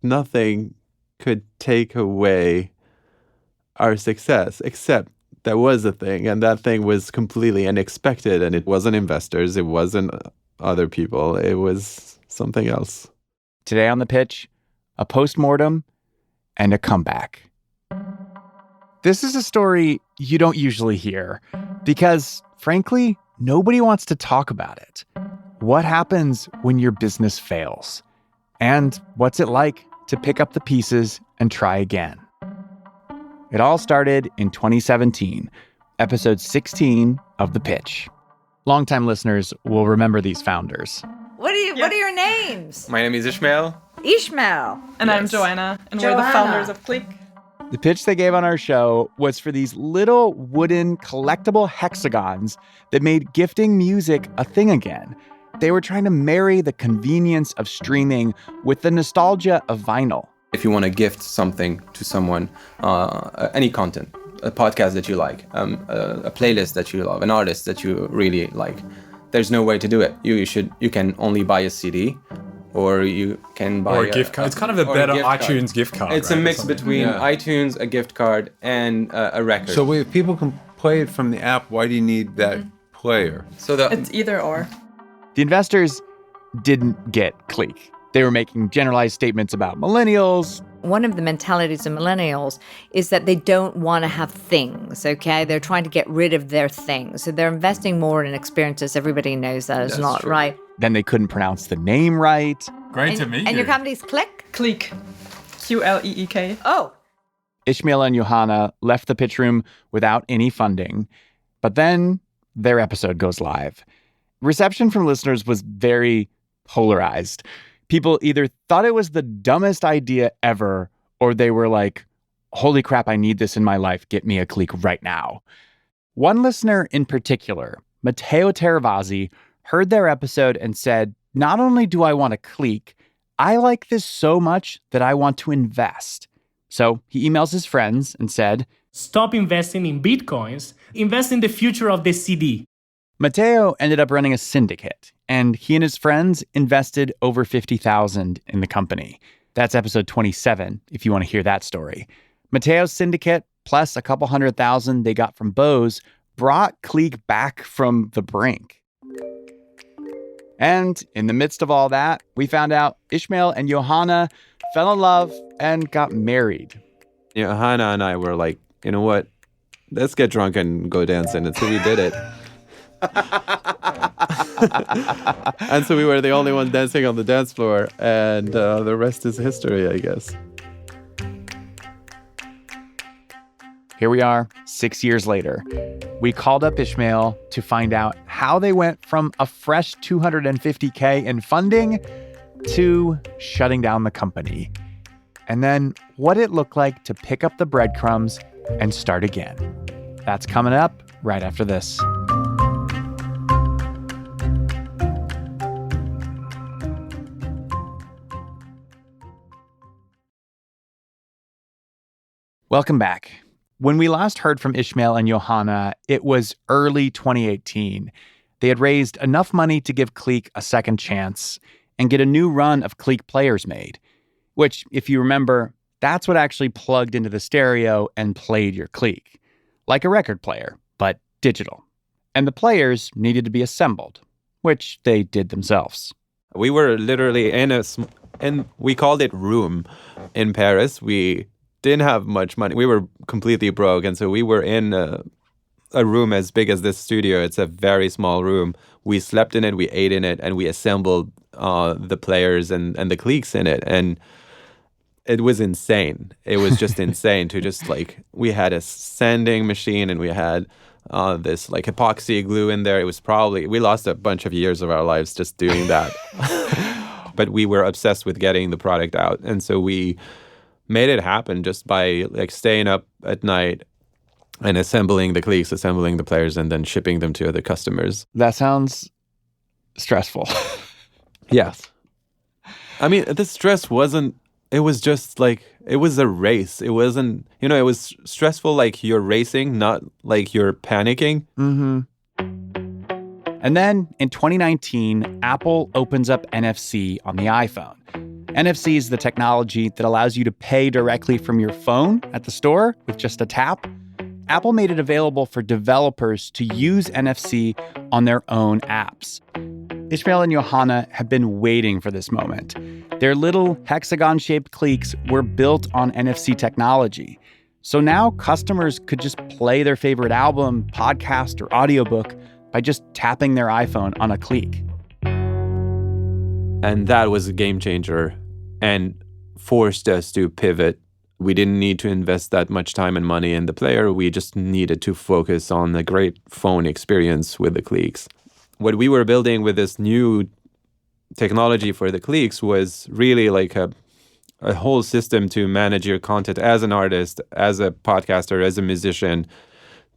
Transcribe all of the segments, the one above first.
nothing could take away our success, except there was a thing, and that thing was completely unexpected, and it wasn't investors, it wasn't other people, it was something else. Today on The Pitch, a postmortem and a comeback. This is a story you don't usually hear because, frankly, nobody wants to talk about it. What happens when your business fails? And what's it like to pick up the pieces and try again? It all started in 2017, episode 16 of The Pitch. Longtime listeners will remember these founders. What are your names? My name is Ismail. Ismail. And I'm Johanna, and we're the founders of Qleek. The pitch they gave on our show was for these little wooden collectible hexagons that made gifting music a thing again. They were trying to marry the convenience of streaming with the nostalgia of vinyl. If you want to gift something to someone, any content, a podcast that you like, a playlist that you love, an artist that you really like, there's no way to do it. You can only buy a CD, or you can buy a gift card. It's kind of a better iTunes gift card. It's a mix between iTunes, a gift card, and a record. So if people can play it from the app, why do you need that player? It's either or. The investors didn't get Qleek. They were making generalized statements about millennials. One of the mentalities of millennials is that they don't want to have things, okay? They're trying to get rid of their things. So they're investing more in experiences. Everybody knows that is not true. Right. Then they couldn't pronounce the name right. Great to meet you. And your company's Qleek? Qleek. Qleek. Oh. Ismail and Johanna left the pitch room without any funding. But then their episode goes live. Reception from listeners was very polarized. People either thought it was the dumbest idea ever, or they were like, holy crap, I need this in my life. Get me a Qleek right now. One listener in particular, Matteo Teravazzi, heard their episode and said, not only do I want a Qleek, I like this so much that I want to invest. So he emails his friends and said, stop investing in Bitcoins, invest in the future of the CD. Matteo ended up running a syndicate, and he and his friends invested over $50,000 in the company. That's episode 27, if you want to hear that story. Matteo's syndicate, plus a couple $100,000 they got from Bose, brought Qleek back from the brink. And in the midst of all that, we found out Ismail and Johanna fell in love and got married. Johanna and I were like, you know what? Let's get drunk and go dancing. And so we did it. And so we were the only ones dancing on the dance floor, and the rest is history, I guess. Here we are, 6 years later. We called up Ismail to find out how they went from a fresh $250K in funding to shutting down the company, and then what it looked like to pick up the breadcrumbs and start again. That's coming up right after this. Welcome back. When we last heard from Ismail and Johanna, it was early 2018. They had raised enough money to give Qleek a second chance and get a new run of Qleek players made, which, if you remember, that's what actually plugged into the stereo and played your Qleek, like a record player, but digital. And the players needed to be assembled, which they did themselves. We were literally in we called it room in Paris. We didn't have much money. We were completely broke. And so we were in a room as big as this studio. It's a very small room. We slept in it, we ate in it, and we assembled the players and the Qleeks in it. And it was insane. It was just insane to just we had a sanding machine and we had this epoxy glue in there. It was we lost a bunch of years of our lives just doing that. But we were obsessed with getting the product out. And so we made it happen just by staying up at night and assembling the Qleeks, assembling the players, and then shipping them to other customers. That sounds stressful. Yes. I mean, the stress wasn't, it was just it was a race. It wasn't, it was stressful like you're racing, not like you're panicking. Mm-hmm. And then in 2019, Apple opens up NFC on the iPhone. NFC is the technology that allows you to pay directly from your phone at the store with just a tap. Apple made it available for developers to use NFC on their own apps. Ismail and Johanna have been waiting for this moment. Their little hexagon-shaped Qleeks were built on NFC technology. So now customers could just play their favorite album, podcast, or audiobook by just tapping their iPhone on a Qleek. And that was a game changer and forced us to pivot. We didn't need to invest that much time and money in the player. We just needed to focus on the great phone experience with the Qleeks. What we were building with this new technology for the Qleeks was really like a whole system to manage your content as an artist, as a podcaster, as a musician,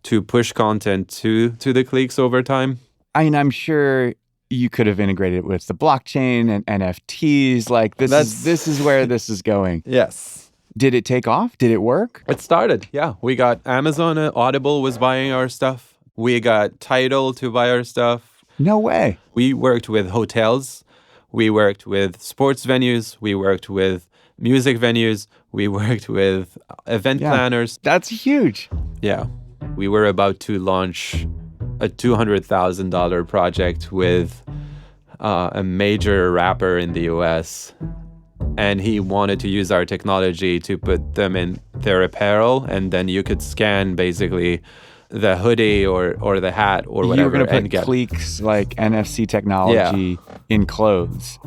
to push content to the Qleeks over time. I mean, I'm sure you could have integrated it with the blockchain and NFTs. Like this is where this is going. Yes. Did it take off? Did it work? It started, yeah. We got Amazon, Audible was buying our stuff. We got Tidal to buy our stuff. No way. We worked with hotels. We worked with sports venues. We worked with music venues. We worked with event planners. That's huge. Yeah. We were about to launch a $200,000 project with a major rapper in the US. And he wanted to use our technology to put them in their apparel. And then you could scan basically the hoodie or the hat or whatever. You were going to put Qleek's like NFC technology in clothes.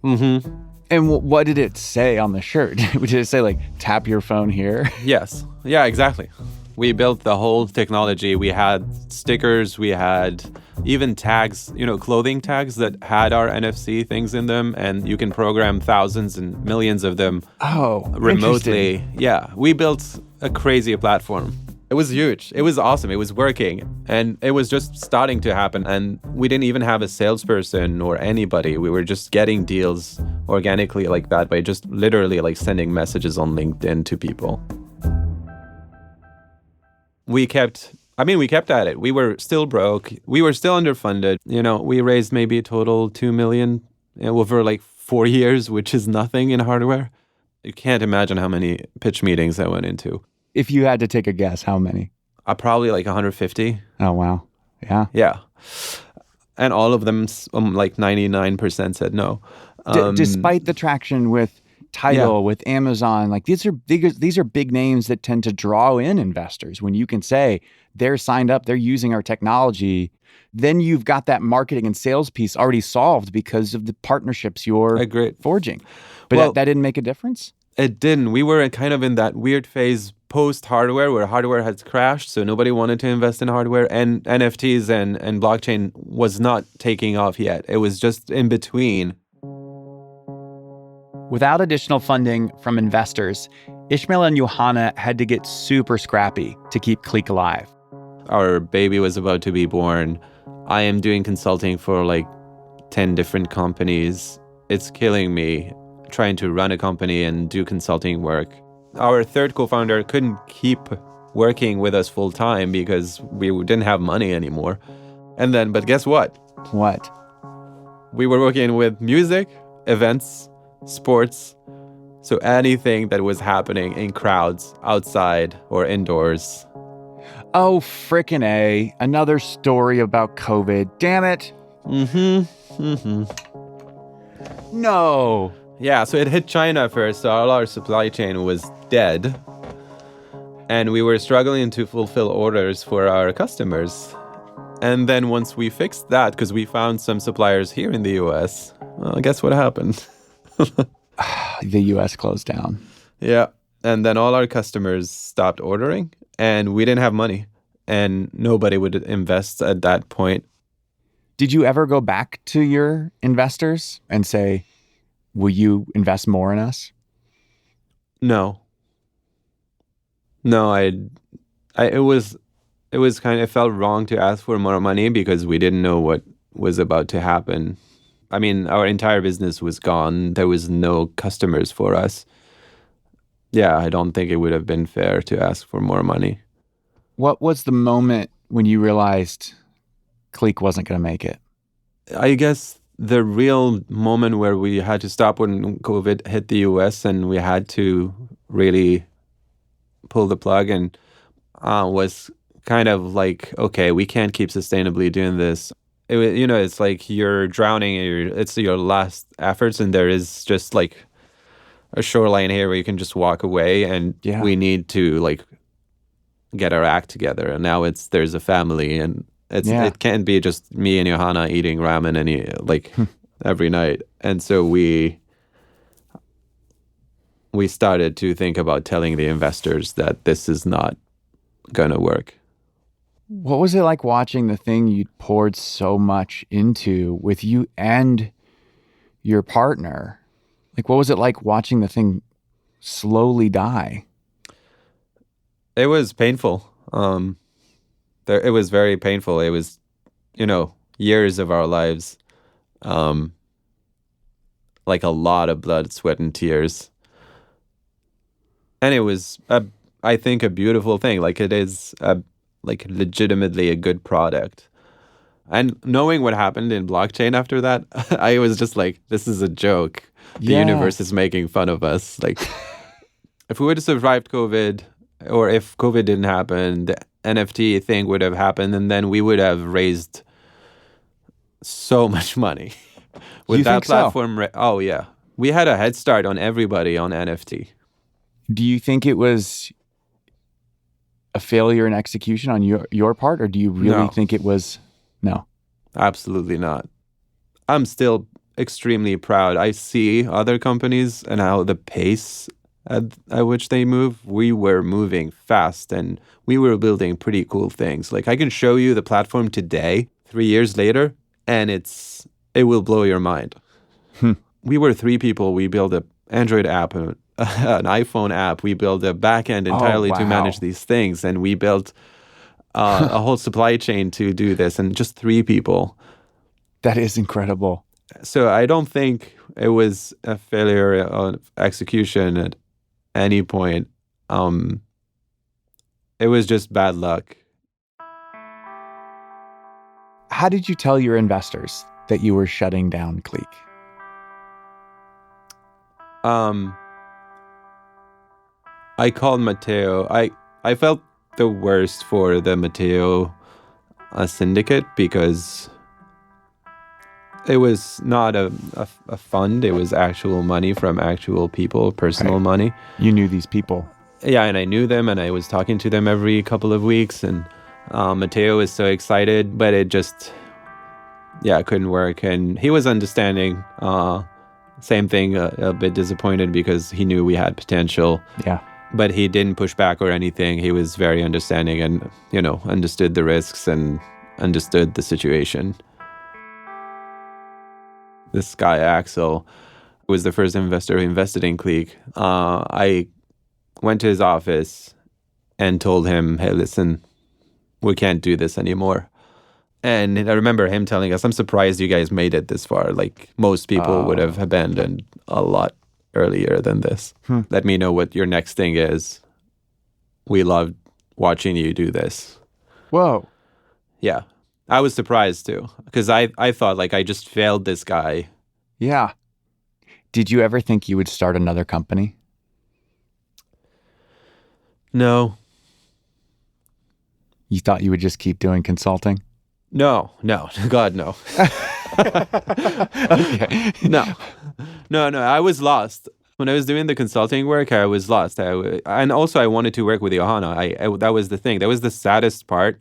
Mm-hmm. And what did it say on the shirt? Did it say like, tap your phone here? Yes. Yeah, exactly. We built the whole technology. We had stickers. We had even tags, clothing tags that had our NFC things in them. And you can program thousands and millions of them remotely. Yeah. We built a crazy platform. It was huge. It was awesome. It was working. And it was just starting to happen. And we didn't even have a salesperson or anybody. We were just getting deals organically like that by just literally like sending messages on LinkedIn to people. We kept at it. We were still broke. We were still underfunded. We raised maybe a total $2 million over like 4 years, which is nothing in hardware. You can't imagine how many pitch meetings I went into. If you had to take a guess, how many? Probably like 150. Oh, wow. Yeah. Yeah. And all of them, like 99% said no. Despite the traction with Tidal, with Amazon, like these are big names that tend to draw in investors. When you can say they're signed up, they're using our technology, then you've got that marketing and sales piece already solved because of the partnerships you're forging. But that didn't make a difference? It didn't. We were kind of in that weird phase post-hardware where hardware had crashed, so nobody wanted to invest in hardware, and NFTs and blockchain was not taking off yet. It was just in between. Without additional funding from investors, Ismail and Johanna had to get super scrappy to keep Qleek alive. Our baby was about to be born. I am doing consulting for like 10 different companies. It's killing me trying to run a company and do consulting work. Our third co-founder couldn't keep working with us full time because we didn't have money anymore. But guess what? What? We were working with music, events, sports, so anything that was happening in crowds, outside or indoors. Oh, frickin' A. Another story about COVID. Damn it. No. Yeah, so it hit China first, so all our supply chain was dead. And we were struggling to fulfill orders for our customers. And then once we fixed that, because we found some suppliers here in the US, well, guess what happened? The US closed down. Yeah. And then all our customers stopped ordering and we didn't have money and nobody would invest at that point. Did you ever go back to your investors and say, will you invest more in us? No, it felt wrong to ask for more money because we didn't know what was about to happen. I mean, our entire business was gone. There was no customers for us. Yeah, I don't think it would have been fair to ask for more money. What was the moment when you realized Qleek wasn't going to make it? I guess the real moment where we had to stop when COVID hit the US and we had to really pull the plug and was kind of like, okay, we can't keep sustainably doing this. It was, it's like you're drowning and it's your last efforts, and there is just like a shoreline here where you can just walk away, and we need to like get our act together. And now there's a family, and it can't be just me and Johanna eating ramen every night. And so we started to think about telling the investors that this is not gonna work. What was it like watching the thing you poured so much into with you and your partner? Like, what was it like watching the thing slowly die? It was painful. It was very painful. It was, years of our lives, like a lot of blood, sweat, and tears. And it was, I think, a beautiful thing. Like, it is legitimately a good product. And knowing what happened in blockchain after that, I was just like, this is a joke. The universe is making fun of us. Like, if we would have survived COVID, or if COVID didn't happen, the NFT thing would have happened, and then we would have raised so much money with You that think so? platform. Oh yeah, we had a head start on everybody on NFT. Do you think it was a failure in execution on your part, or do you really think it was? No, absolutely not. I'm still extremely proud. I see other companies and how the pace at which they move. We were moving fast, and we were building pretty cool things. Like, I can show you the platform today, 3 years later, and it will blow your mind. We were 3 people. We built an Android app, an iPhone app. We built a backend entirely to manage these things, and we built a whole supply chain to do this, and just 3 people. That is incredible. So I don't think it was a failure of execution at any point. It was just bad luck. How did you tell your investors that you were shutting down Qleek? I called Matteo. I felt the worst for the Matteo syndicate, because it was not a fund. It was actual money from actual people, personal money. You knew these people. Yeah, and I knew them, and I was talking to them every couple of weeks, and Matteo was so excited, but it just, it couldn't work. And he was understanding. Same thing, a bit disappointed because he knew we had potential. Yeah. But he didn't push back or anything. He was very understanding and, understood the risks and understood the situation. This guy, Axel, was the first investor who invested in Qleek. I went to his office and told him, hey, listen, we can't do this anymore. And I remember him telling us, I'm surprised you guys made it this far. Like, most people would have abandoned a lot earlier than this. Let me know what your next thing is. We loved watching you do this. Whoa. Yeah. I was surprised too, because I thought, like, I just failed this guy. Yeah. Did you ever think you would start another company? No. You thought you would just keep doing consulting? No. God, no. Okay. No. I was lost. When I was doing the consulting work, I was lost. And also I wanted to work with Johanna. That was the thing. That was the saddest part,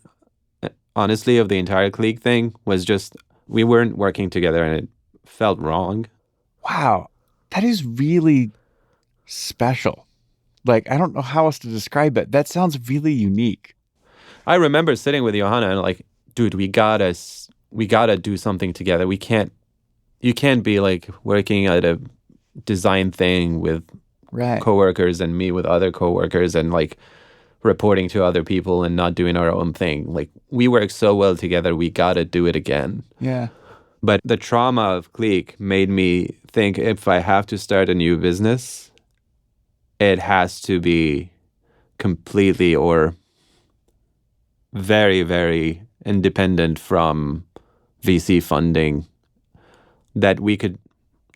honestly, of the entire Qleek thing, was just we weren't working together, and it felt wrong. Wow. That is really special. Like, I don't know how else to describe it. That sounds really unique. I remember sitting with Johanna and like, dude, we gotta do something together. You can't be like working at a design thing with coworkers and me with other coworkers and like reporting to other people and not doing our own thing. Like, we work so well together, we gotta do it again. Yeah. But the trauma of Qleek made me think, if I have to start a new business, it has to be completely or very, very independent from VC funding. that we could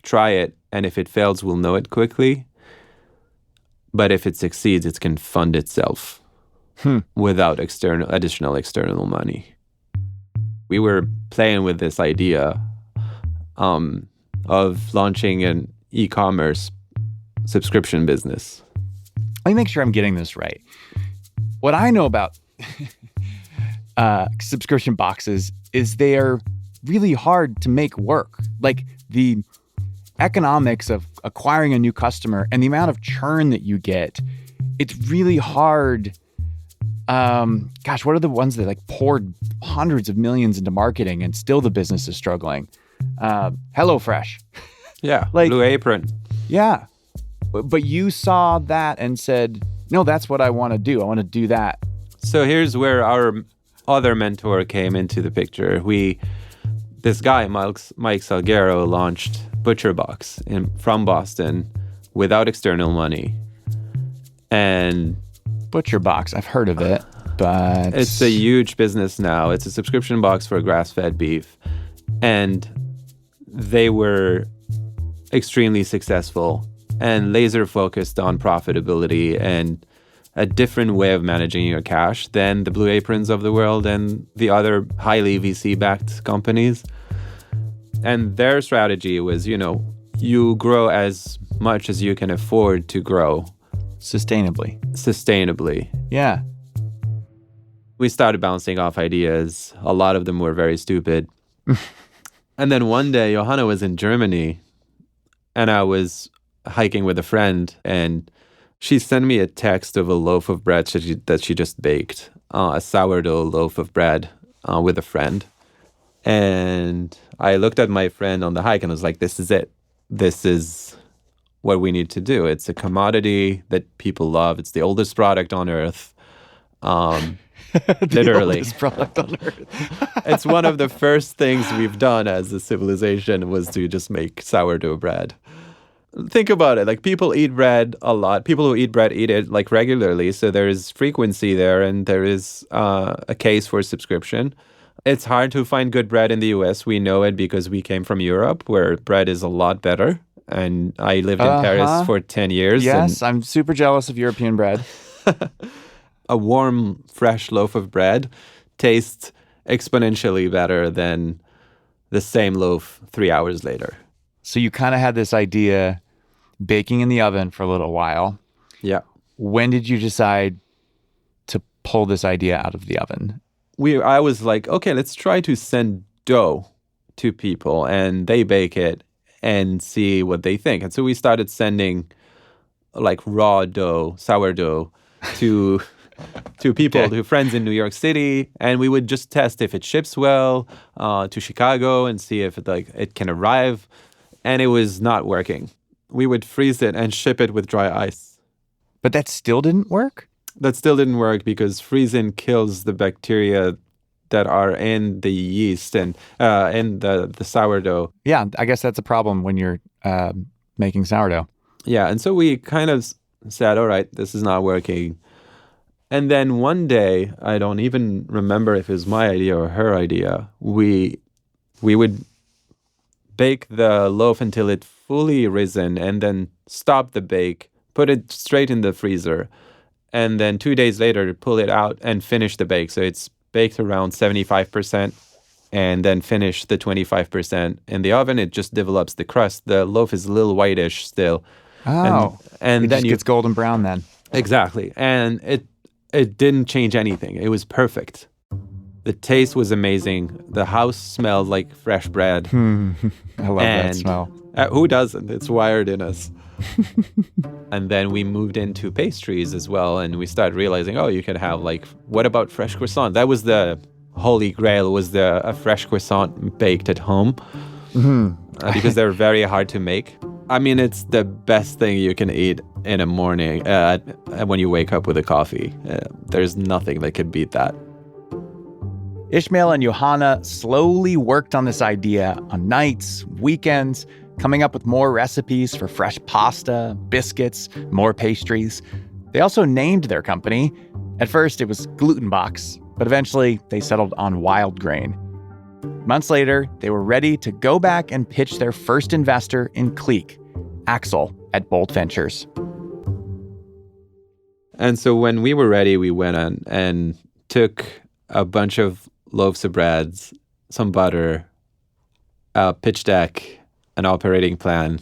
try it, and if it fails, we'll know it quickly. But if it succeeds, it can fund itself without additional external money. We were playing with this idea of launching an e-commerce subscription business. Let me make sure I'm getting this right. What I know about subscription boxes is they're really hard to make work. Like the economics of acquiring a new customer and the amount of churn that you get, it's really hard. What are the ones that like poured hundreds of millions into marketing and still the business is struggling? HelloFresh. Yeah, like Blue Apron. Yeah. But you saw that and said, no, that's what I want to do. I want to do that. So here's where our other mentor came into the picture. This guy, Mike Salguero, launched ButcherBox from Boston without external money. And ButcherBox, I've heard of it, but it's a huge business now. It's a subscription box for grass-fed beef. And they were extremely successful and laser focused on profitability and a different way of managing your cash than the Blue Aprons of the world and the other highly VC-backed companies. And their strategy was, you grow as much as you can afford to grow. Sustainably. Yeah. We started bouncing off ideas. A lot of them were very stupid. And then one day, Johanna was in Germany, and I was hiking with a friend, and she sent me a text of a loaf of bread that she just baked, a sourdough loaf of bread with a friend. And I looked at my friend on the hike and was like, this is it. This is what we need to do. It's a commodity that people love. It's the oldest product on earth. Literally. Oldest product on earth. It's one of the first things we've done as a civilization was to just make sourdough bread. Think about it. Like, people eat bread a lot. People who eat bread eat it like regularly. So there is frequency there, and there is a case for subscription. It's hard to find good bread in the US. We know it because we came from Europe, where bread is a lot better. And I lived in Paris for 10 years. Yes, I'm super jealous of European bread. A warm, fresh loaf of bread tastes exponentially better than the same loaf 3 hours later. So you kind of had this idea baking in the oven for a little while. Yeah. When did you decide to pull this idea out of the oven? I was like, okay, let's try to send dough to people and they bake it and see what they think. And so we started sending like raw dough, sourdough to people, to friends in New York City, and we would just test if it ships well to Chicago and see if it can arrive. And it was not working. We would freeze it and ship it with dry ice. But that still didn't work? That still didn't work because freezing kills the bacteria that are in the yeast and in the sourdough. Yeah, I guess that's a problem when you're making sourdough. Yeah, and so we kind of said, all right, this is not working. And then one day, I don't even remember if it was my idea or her idea, we would bake the loaf until it fully risen and then stop the bake, put it straight in the freezer, and then 2 days later pull it out and finish the bake. So it's baked around 75% and then finish the 25% in the oven. It just develops the crust. The loaf is a little whitish still. Oh, and it then just gets golden brown then. Exactly. And it didn't change anything. It was perfect. The taste was amazing. The house smelled like fresh bread. I love that smell. Who doesn't? It's wired in us. And then we moved into pastries as well. And we started realizing, you can have what about fresh croissant? That was the holy grail, was a fresh croissant baked at home. Because they're very hard to make. I mean, it's the best thing you can eat in a morning when you wake up with a coffee. There's nothing that could beat that. Ismail and Johanna slowly worked on this idea on nights, weekends, coming up with more recipes for fresh pasta, biscuits, more pastries. They also named their company. At first, it was Glutenbox, but eventually they settled on Wild Grain. Months later, they were ready to go back and pitch their first investor in Qleek, Axel at Bolt Ventures. And so when we were ready, we went on and took a bunch of loaves of breads, some butter, a pitch deck, an operating plan,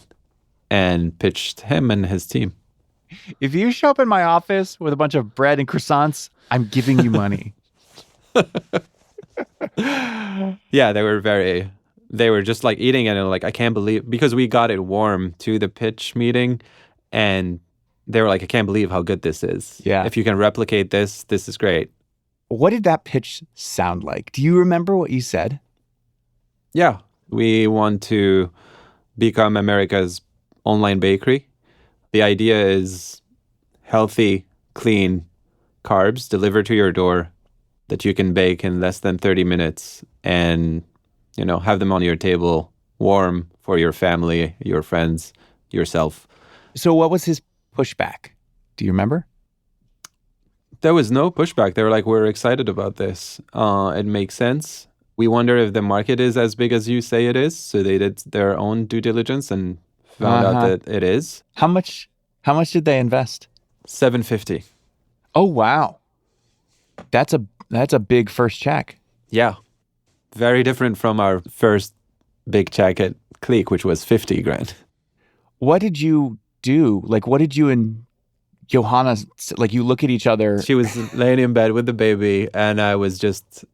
and pitched him and his team. If you show up in my office with a bunch of bread and croissants, I'm giving you money. Yeah, they were just like eating it and like, I can't believe, because we got it warm to the pitch meeting and they were like, I can't believe how good this is. Yeah. If you can replicate this, this is great. What did that pitch sound like? Do you remember what you said? Yeah, we want to become America's online bakery. The idea is healthy, clean carbs delivered to your door that you can bake in less than 30 minutes and, have them on your table warm for your family, your friends, yourself. So what was his pushback? Do you remember? There was no pushback. They were like, we're excited about this. It makes sense. We wonder if the market is as big as you say it is. So they did their own due diligence and found out that it is. How much did they invest? $750. Oh, wow. That's a big first check. Yeah. Very different from our first big check at Qleek, which was 50 grand. What did you do? Like, what did you and Johanna, like, you look at each other? She was laying in bed with the baby, and I was just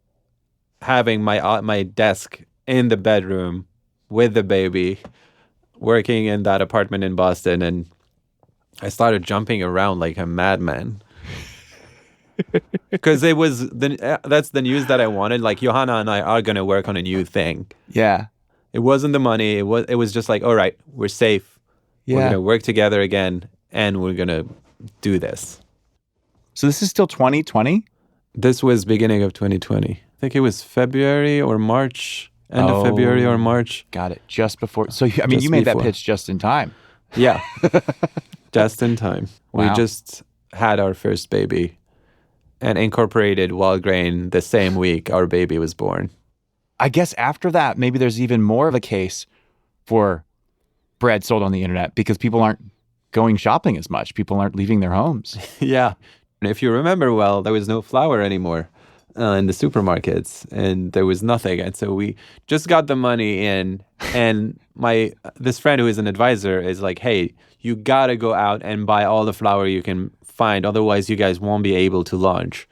having my desk in the bedroom with the baby, working in that apartment in Boston, and I started jumping around like a madman. Because it was that's the news that I wanted. Like, Johanna and I are going to work on a new thing. Yeah. It wasn't the money. It was just like, all right, we're safe. Yeah. We're going to work together again, and we're going to do this. So this is still 2020? This was beginning of 2020. I think it was February or March, end of February or March. Got it. Just before. So, I mean, Just you made before. that pitch just in time. Yeah. Just in time. Wow. We just had our first baby and incorporated Walgrain the same week our baby was born. I guess after that, maybe there's even more of a case for bread sold on the internet because people aren't going shopping as much. People aren't leaving their homes. Yeah. And if you remember well, there was no flour anymore in the supermarkets, and there was nothing. And so we just got the money in, and this friend who is an advisor is like, hey, you got to go out and buy all the flour you can find. Otherwise, you guys won't be able to launch.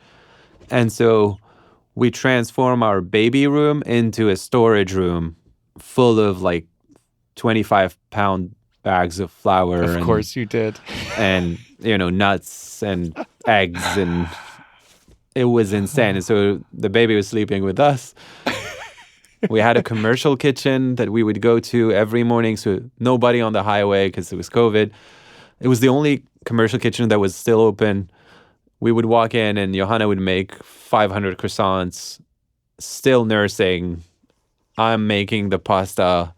And so we transform our baby room into a storage room full of like 25-pound bags of flour. Of course you did. And, nuts and eggs, and it was insane. And so the baby was sleeping with us. We had a commercial kitchen that we would go to every morning. So nobody on the highway because it was COVID. It was the only commercial kitchen that was still open. We would walk in and Johanna would make 500 croissants, still nursing. I'm making the pasta,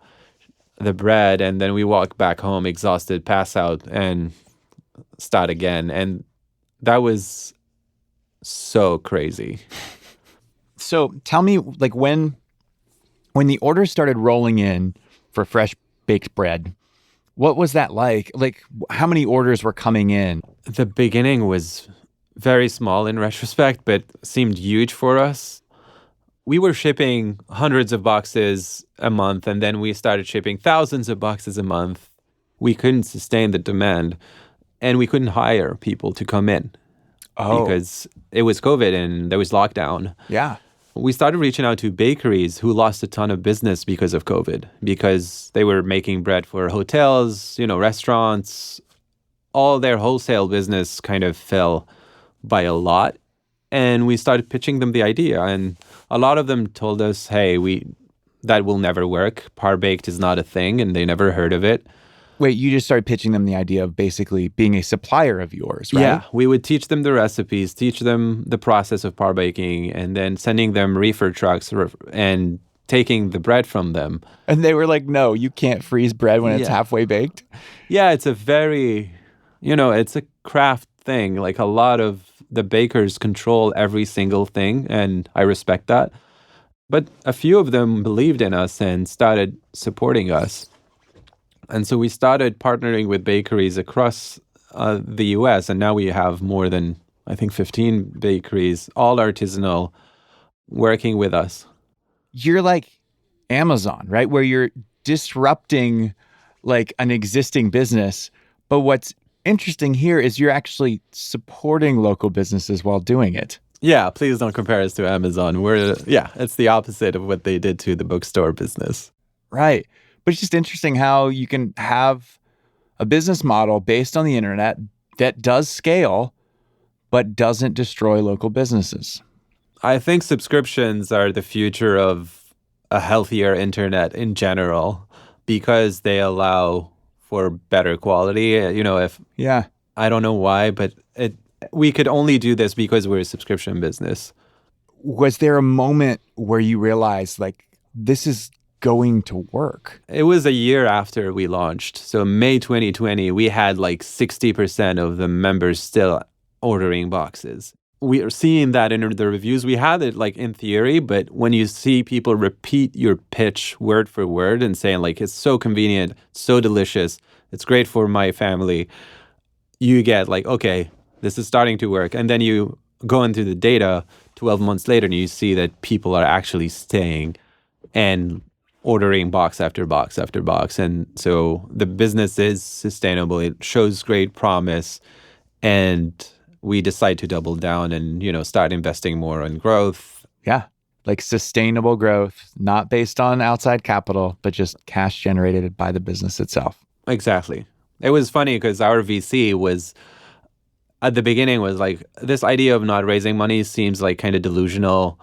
the bread, and then we walk back home exhausted, pass out, and start again. And that was so crazy. So tell me, like, when the orders started rolling in for fresh baked bread, what was that like? Like, how many orders were coming in? The beginning was very small in retrospect, but seemed huge for us. We were shipping hundreds of boxes a month, and then we started shipping thousands of boxes a month. We couldn't sustain the demand, and we couldn't hire people to come in because it was COVID and there was lockdown. Yeah. We started reaching out to bakeries who lost a ton of business because of COVID, because they were making bread for hotels, restaurants. All their wholesale business kind of fell by a lot. And we started pitching them the idea. And a lot of them told us, hey, that will never work. Par baked is not a thing, and they never heard of it. Wait, you just started pitching them the idea of basically being a supplier of yours, right? Yeah, we would teach them the recipes, teach them the process of par baking, and then sending them reefer trucks and taking the bread from them. And they were like, no, you can't freeze bread when it's halfway baked? Yeah, it's a very, it's a craft thing. Like, a lot of the bakers control every single thing, and I respect that. But a few of them believed in us and started supporting us. And so we started partnering with bakeries across the US. And now we have more than, I think, 15 bakeries, all artisanal, working with us. You're like Amazon, right? Where you're disrupting like an existing business. But what's interesting here is you're actually supporting local businesses while doing it. Yeah, please don't compare us to Amazon. It's the opposite of what they did to the bookstore business. Right. But it's just interesting how you can have a business model based on the internet that does scale, but doesn't destroy local businesses. I think subscriptions are the future of a healthier internet in general because they allow for better quality. I don't know why, but we could only do this because we're a subscription business. Was there a moment where you realized like this is going to work? It was a year after we launched. So May 2020, we had like 60% of the members still ordering boxes. We are seeing that in the reviews. We had it like in theory, but when you see people repeat your pitch word for word and saying like, it's so convenient, so delicious, it's great for my family, you get like, okay, this is starting to work. And then you go into the data 12 months later and you see that people are actually staying and ordering box after box after box. And so the business is sustainable. It shows great promise. And we decide to double down and, start investing more in growth. Yeah. Like sustainable growth, not based on outside capital, but just cash generated by the business itself. Exactly. It was funny because our VC was, at the beginning, was like, this idea of not raising money seems like kind of delusional.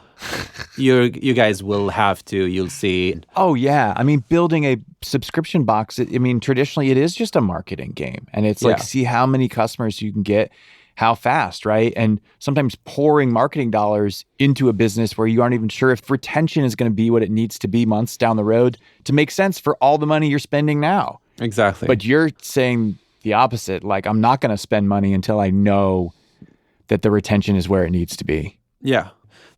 You guys will have to, you'll see. Oh, yeah. I mean, building a subscription box, traditionally it is just a marketing game. And it's like, see how many customers you can get, how fast, right? And sometimes pouring marketing dollars into a business where you aren't even sure if retention is going to be what it needs to be months down the road to make sense for all the money you're spending now. Exactly. But you're saying the opposite. Like, I'm not going to spend money until I know that the retention is where it needs to be. Yeah.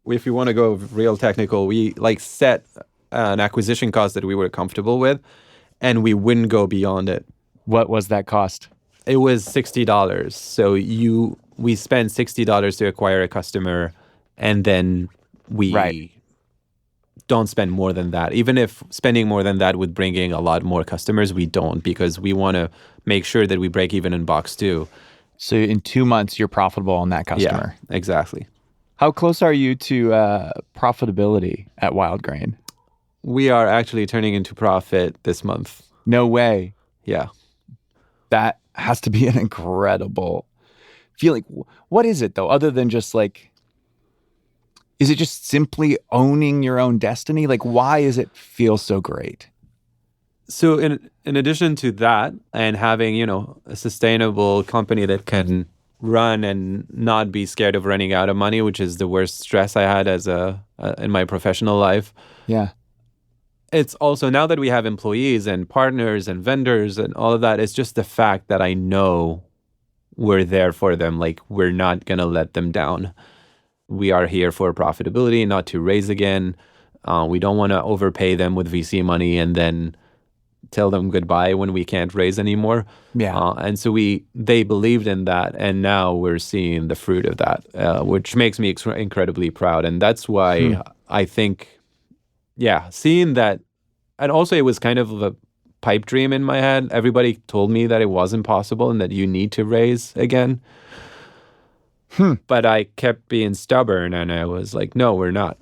If you want to go real technical, we set an acquisition cost that we were comfortable with, and we wouldn't go beyond it. What was that cost? It was $60. So we spend $60 to acquire a customer, and then we don't spend more than that. Even if spending more than that would bring in a lot more customers, we don't, because we want to make sure that we break even in box 2. So in 2 months, you're profitable on that customer. Yeah, exactly. How close are you to profitability at Wild Grain? We are actually turning into profit this month. No way. Yeah. That has to be an incredible feeling. What is it, though, other than just is it just simply owning your own destiny? Like, why does it feel so great? So in addition to that, and having, a sustainable company that can run and not be scared of running out of money, which is the worst stress I had as in my professional life. Yeah. It's also, now that we have employees and partners and vendors and all of that, it's just the fact that I know we're there for them. Like, we're not going to let them down. We are here for profitability, not to raise again. We don't want to overpay them with VC money and then tell them goodbye when we can't raise anymore. Yeah. And so they believed in that, and now we're seeing the fruit of that, which makes me incredibly proud. And that's why I think, seeing that, and also it was kind of a pipe dream in my head. Everybody told me that it wasn't possible and that you need to raise again. But I kept being stubborn, and I was like, no, we're not.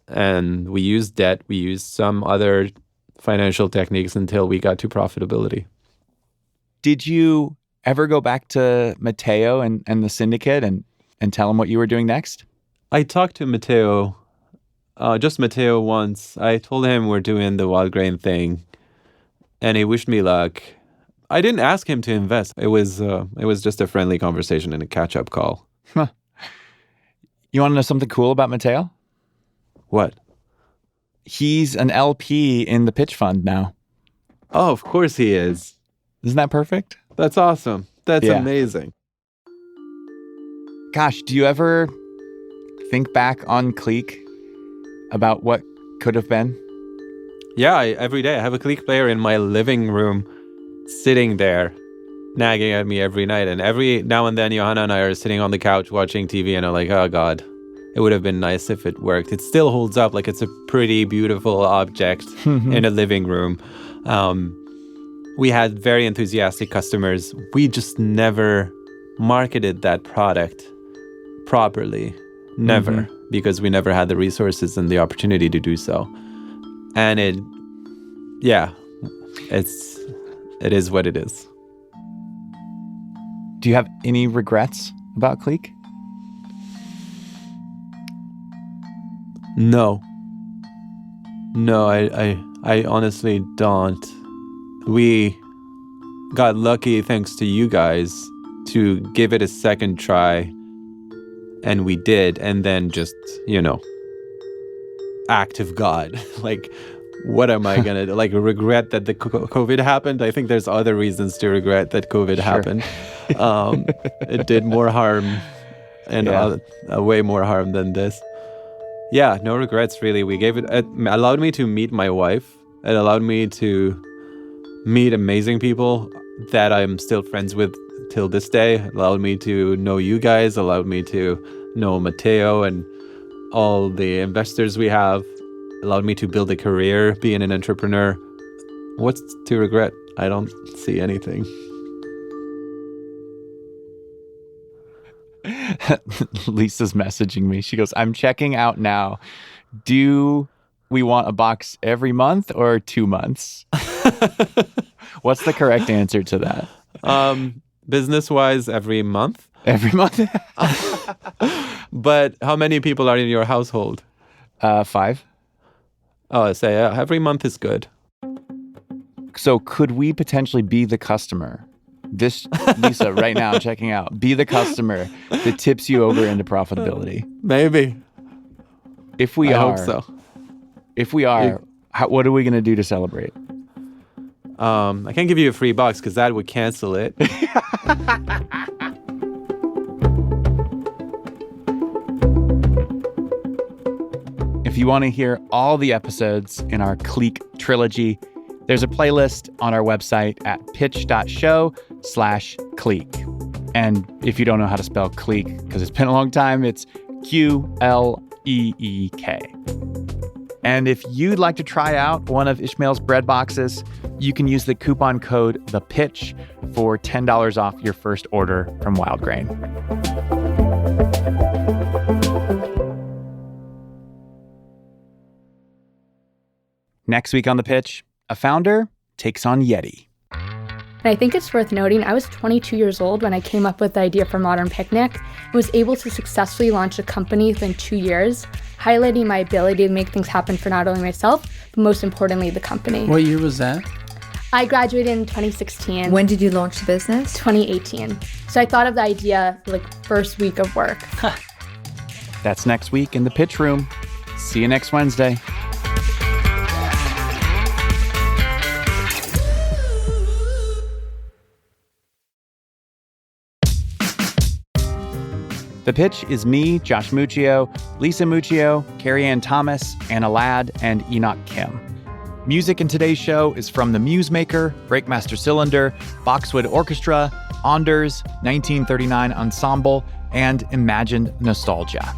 And we used debt. We used some other financial techniques until we got to profitability. Did you ever go back to Matteo and the syndicate and tell him what you were doing next? I talked to Matteo, just Matteo once. I told him we're doing the Wild Grain thing, and he wished me luck. I didn't ask him to invest. It was just a friendly conversation and a catch-up call. Huh. You want to know something cool about Matteo? What? He's an LP in the pitch fund now. Oh, of course he is. Isn't that perfect? That's awesome. That's amazing. Gosh, do you ever think back on Qleek about what could have been? Yeah, every day. I have a Qleek player in my living room sitting there, nagging at me every night. And every now and then, Johanna and I are sitting on the couch watching TV and I'm like, oh God, it would have been nice if it worked. It still holds up. Like, it's a pretty beautiful object in a living room. We had very enthusiastic customers. We just never marketed that product properly. Never. Because we never had the resources and the opportunity to do so. And it is what it is. Do you have any regrets about Qleek? No, I honestly don't. We got lucky, thanks to you guys, to give it a second try, and we did. And then just, act of God. Like, what am I gonna do? Like, regret that the COVID happened? I think there's other reasons to regret that COVID happened. It did more harm, and way more harm than this. Yeah, no regrets, really. We gave it allowed me to meet my wife. It allowed me to meet amazing people that I'm still friends with till this day. It allowed me to know you guys, allowed me to know Matteo and all the investors we have, allowed me to build a career, being an entrepreneur. What's to regret? I don't see anything. Lisa's messaging me. She goes, I'm checking out now. Do we want a box every month or 2 months? What's the correct answer to that? Business-wise, every month. Every month? But how many people are in your household? 5. Oh, say every month is good. So could we potentially be the customer? This, Lisa, right now, checking out. Be the customer that tips you over into profitability. Maybe. If we I are. hope so. If we are, what are we going to do to celebrate? I can't give you a free box because that would cancel it. If you want to hear all the episodes in our Qleek trilogy, there's a playlist on our website at pitch.show/Qleek. And if you don't know how to spell Qleek, because it's been a long time, it's Qleek. And if you'd like to try out one of Ismail's bread boxes, you can use the coupon code THEPITCH for $10 off your first order from Wild Grain. Next week on The Pitch, a founder takes on Yeti. And I think it's worth noting, I was 22 years old when I came up with the idea for Modern Picnic and was able to successfully launch a company within 2 years, highlighting my ability to make things happen for not only myself, but most importantly, the company. What year was that? I graduated in 2016. When did you launch the business? 2018. So I thought of the idea first week of work. That's next week in the Pitch Room. See you next Wednesday. The Pitch is me, Josh Muccio, Lisa Muccio, Carrie Ann Thomas, Anna Ladd, and Enoch Kim. Music in today's show is from The Musemaker, Breakmaster Cylinder, Boxwood Orchestra, Anders, 1939 Ensemble, and Imagined Nostalgia.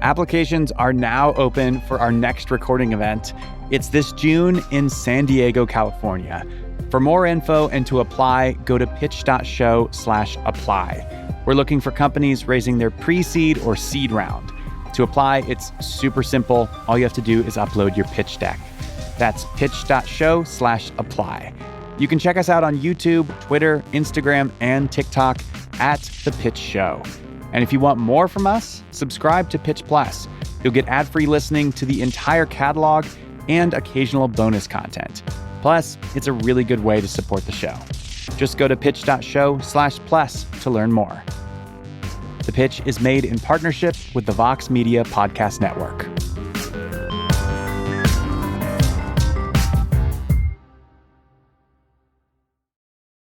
Applications are now open for our next recording event. It's this June in San Diego, California. For more info and to apply, go to pitch.show/apply. We're looking for companies raising their pre-seed or seed round. To apply, it's super simple. All you have to do is upload your pitch deck. That's pitch.show/apply. You can check us out on YouTube, Twitter, Instagram, and TikTok at The Pitch Show. And if you want more from us, subscribe to Pitch Plus. You'll get ad-free listening to the entire catalog and occasional bonus content. Plus, it's a really good way to support the show. Just go to pitch.show/plus to learn more. The Pitch is made in partnership with the Vox Media Podcast Network.